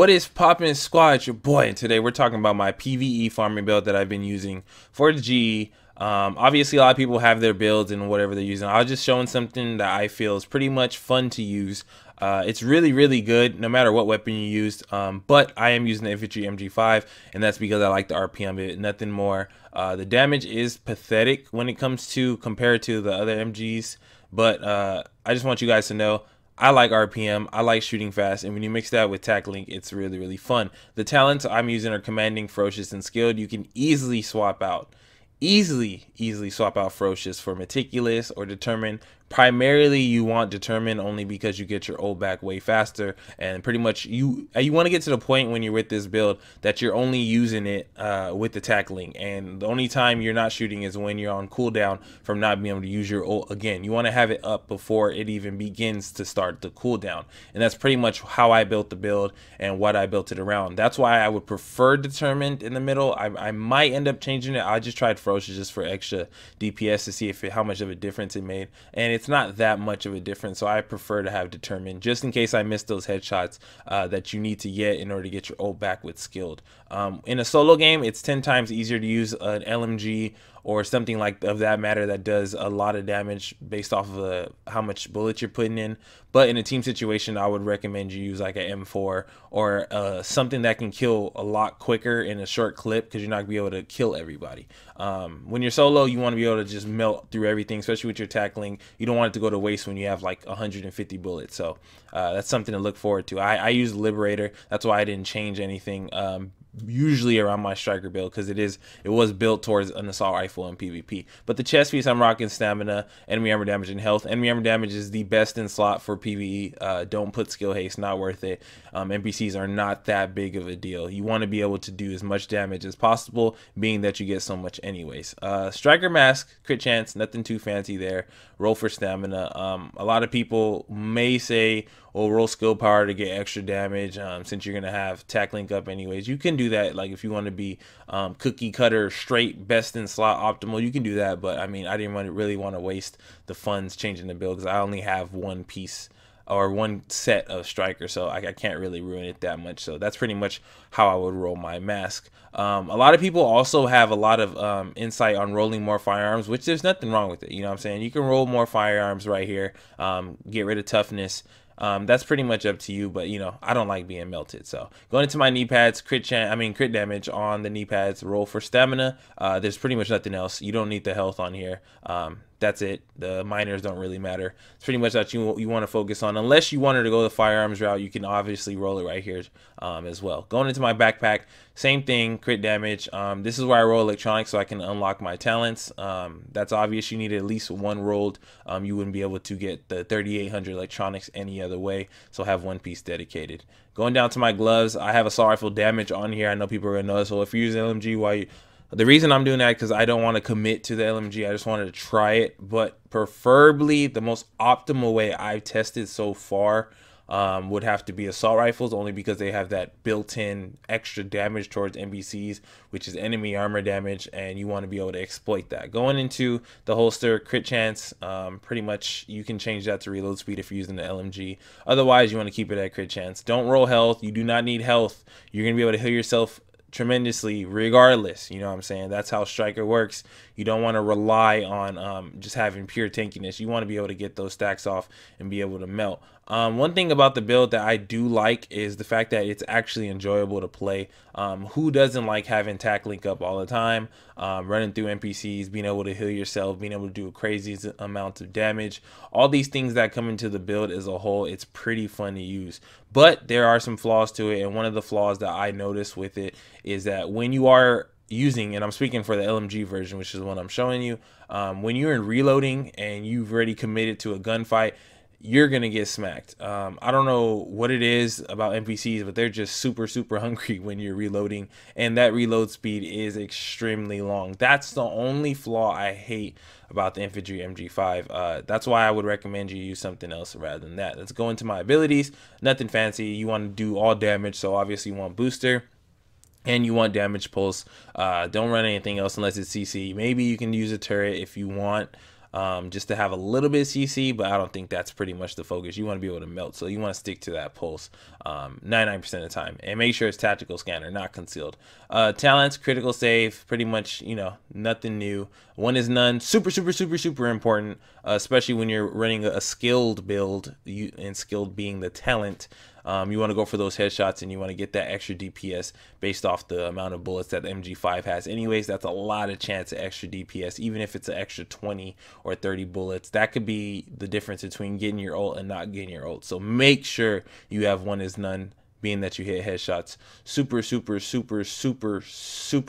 What is poppin' squad? It's your boy, and today we're talking about my PvE farming build that I've been using for the GE. Obviously, a lot of people have their builds and whatever they're using. I was just showing something that I feel is pretty much fun to use. It's really good no matter what weapon you used, but I am using the infantry MG5, and that's because I like the RPM of it, nothing more. The damage is pathetic when it comes to compared to the other MGs, but I just want you guys to know I like RPM, I like shooting fast, and when you mix that with tackling, it's really fun. The talents I'm using are commanding, ferocious, and skilled. You can easily swap out ferocious for meticulous or determined. Primarily you want determined only because you get your ult back way faster, and pretty much you want to get to the point when you're with this build that you're only using it with the tackling, and the only time you're not shooting is when you're on cooldown from not being able to use your ult again. You want to have it up before it even begins to start the cooldown, and that's pretty much how I built the build and what I built it around. That's why I would prefer determined in the middle. I might end up changing it. I just tried ferocious just for extra DPS to see how much of a difference it made, and it's not that much of a difference, so I prefer to have determined just in case I miss those headshots that you need to get in order to get your ult back with skilled. In a solo game, it's 10 times easier to use an LMG or something like of that matter that does a lot of damage based off of how much bullets you're putting in. But in a team situation, I would recommend you use like an M4 or something that can kill a lot quicker in a short clip, because you're not gonna be able to kill everybody. When you're solo, you want to be able to just melt through everything, especially with your tackling. You don't want it to go to waste when you have like 150 bullets. So that's something to look forward to. I use Liberator. That's why I didn't change anything. Usually around my striker build, because it was built towards an assault rifle in PvP. But the chest piece, I'm rocking stamina, enemy armor damage, and health. Enemy armor damage is the best in slot for PvE. Don't put skill haste, not worth it. NPCs are not that big of a deal. You want to be able to do as much damage as possible, being that you get so much anyways. Striker mask, crit chance, nothing too fancy there. Roll for stamina. A lot of people may say, well, roll skill power to get extra damage, since you're gonna have tackling up anyways. You can do that, like if you want to be cookie cutter straight best in slot optimal, you can do that. But I mean, I didn't really want to waste the funds changing the build, because I only have one piece or one set of striker, so I can't really ruin it that much. So that's pretty much how I would roll my mask. A lot of people also have a lot of insight on rolling more firearms, which there's nothing wrong with it. You know what I'm saying? You can roll more firearms right here, get rid of toughness. That's pretty much up to you, but you know, I don't like being melted. So going into my knee pads, crit damage on the knee pads, roll for stamina. There's pretty much nothing else. You don't need the health on here. That's it. The minors don't really matter. It's pretty much that you want to focus on. Unless you wanted to go the firearms route, you can obviously roll it right here as well. Going into my backpack, same thing, crit damage. This is where I roll electronics so I can unlock my talents. That's obvious. You need at least one rolled. You wouldn't be able to get the 3800 electronics any other way, so have one piece dedicated. Going down to my gloves, I have assault rifle damage on here. I know people are going to know, so if you're using LMG, the reason I'm doing that because I don't want to commit to the LMG. I just wanted to try it, but preferably the most optimal way I've tested so far would have to be assault rifles, only because they have that built-in extra damage towards NPCs, which is enemy armor damage, and you want to be able to exploit that. Going into the holster, crit chance, pretty much you can change that to reload speed if you're using the LMG. Otherwise, you want to keep it at crit chance. Don't roll health. You do not need health. You're going to be able to heal yourself tremendously regardless. You know what I'm saying? That's how striker works. You don't want to rely on just having pure tankiness. You want to be able to get those stacks off and be able to melt. One thing about the build that I do like is the fact that it's actually enjoyable to play. Who doesn't like having tackling up all the time, running through NPCs, being able to heal yourself, being able to do a crazy amount of damage, all these things that come into the build as a whole. It's pretty fun to use, but there are some flaws to it, and one of the flaws that I noticed with it is that when you are using, and I'm speaking for the LMG version, which is what I'm showing you, when you're in reloading and you've already committed to a gunfight, you're gonna get smacked. I don't know what it is about NPCs, but they're just super hungry when you're reloading, and that reload speed is extremely long. That's the only flaw I hate about the infantry MG5. That's why I would recommend you use something else rather than that. Let's go into my abilities. Nothing fancy. You want to do all damage, so obviously you want booster and you want damage pulse. Don't run anything else unless it's CC. Maybe you can use a turret if you want. just to have a little bit of CC, but I don't think that's pretty much the focus. You want to be able to melt, so you want to stick to that pulse 99% of the time, and make sure it's tactical scanner, not concealed. Talents, critical save, pretty much, you know, nothing new. One is none, super important, especially when you're running a skilled build, and skilled being the talent. You want to go for those headshots, and you want to get that extra DPS based off the amount of bullets that the MG5 has. Anyways, that's a lot of chance of extra DPS, even if it's an extra 20 or 30 bullets. That could be the difference between getting your ult and not getting your ult. So make sure you have one is none, being that you hit headshots super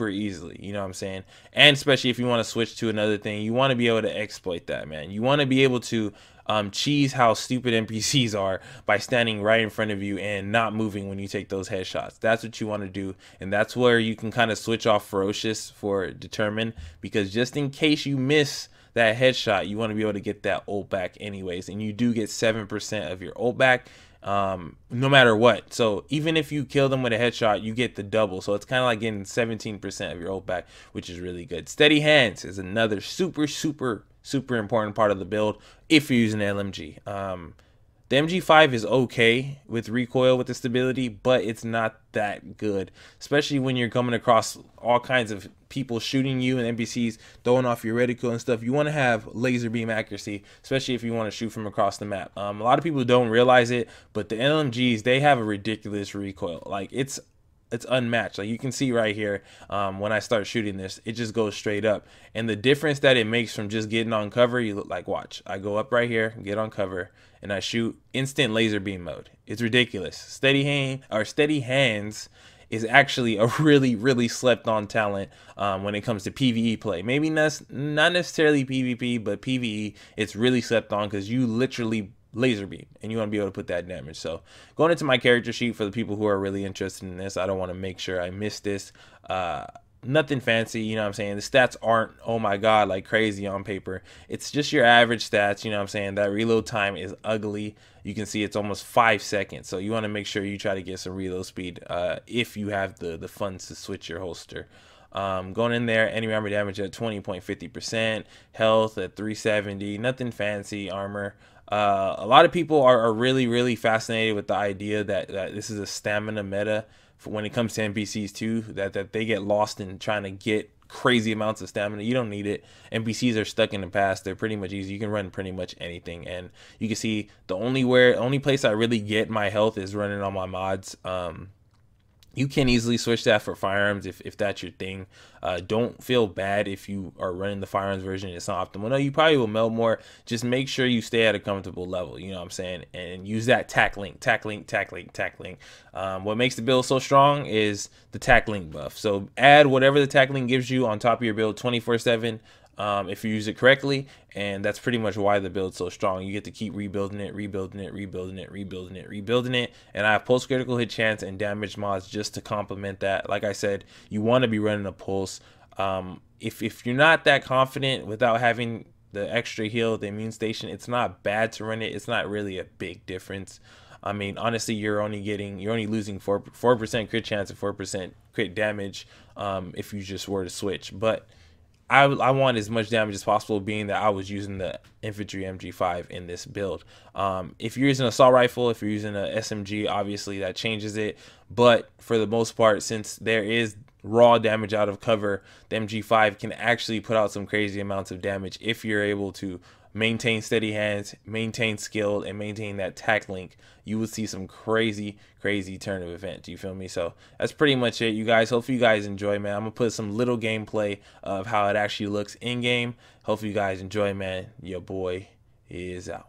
easily, you know what I'm saying? And especially if you want to switch to another thing, you want to be able to exploit that, man. You want to be able to cheese how stupid NPCs are by standing right in front of you and not moving when you take those headshots. That's what you want to do, and that's where you can kind of switch off ferocious for determined, because just in case you miss that headshot, you want to be able to get that ult back anyways, and you do get 7% of your ult back no matter what. So even if you kill them with a headshot, you get the double, so it's kind of like getting 17% of your ult back, which is really good. Steady hands is another super important part of the build if you're using an LMG. The MG5 is okay with recoil with the stability, but it's not that good, especially when you're coming across all kinds of people shooting you and NPCs throwing off your reticle and stuff. You want to have laser beam accuracy, especially if you want to shoot from across the map. A lot of people don't realize it, but the LMGs, they have a ridiculous recoil. Like it's unmatched. Like you can see right here, when I start shooting this, it just goes straight up, and the difference that it makes from just getting on cover, you look like, watch, I go up right here, get on cover, and I shoot instant laser beam mode. It's ridiculous. Steady hands is actually a really slept on talent when it comes to PvE play. Maybe not necessarily PvP, but PvE, it's really slept on because you literally laser beam and you want to be able to put that damage. So going into my character sheet for the people who are really interested in this, I don't want to make sure I miss this. Nothing fancy, you know what I'm saying? The stats aren't, oh my god, like crazy on paper. It's just your average stats, you know what I'm saying? That reload time is ugly. You can see it's almost 5 seconds, so you want to make sure you try to get some reload speed if you have the funds to switch your holster. Going in there, any armor damage at 20.50%, health at 370, nothing fancy. Armor, a lot of people are really fascinated with the idea that this is a stamina meta for when it comes to NPCs too, that they get lost in trying to get crazy amounts of stamina. You don't need it. NPCs are stuck in the past. They're pretty much easy. You can run pretty much anything, and you can see the only place I really get my health is running on my mods. You can easily switch that for firearms if that's your thing. Don't feel bad if you are running the firearms version. It's not optimal. No, you probably will melt more. Just make sure you stay at a comfortable level. You know what I'm saying? And use that tack link. What makes the build so strong is the tack link buff. So add whatever the tack link gives you on top of your build 24/7. If you use it correctly, and that's pretty much why the build's so strong. You get to keep rebuilding it, and I have pulse critical hit chance and damage mods just to complement that. Like I said, you want to be running a pulse. If you're not that confident without having the extra heal, the immune station, it's not bad to run it. It's not really a big difference. I mean, honestly, you're only losing 4% crit chance and 4% crit damage if you just were to switch, but I want as much damage as possible, being that I was using the infantry MG5 in this build. If you're using an assault rifle, if you're using a SMG, obviously that changes it. But for the most part, since there is raw damage out of cover, the MG5 can actually put out some crazy amounts of damage if you're able to maintain steady hands, maintain skill, and maintain that tack link. You will see some crazy turn of events. You feel me? So that's pretty much it, you guys. Hopefully you guys enjoy, man. I'm gonna put some little gameplay of how it actually looks in game. Hopefully you guys enjoy, man. Your boy is out.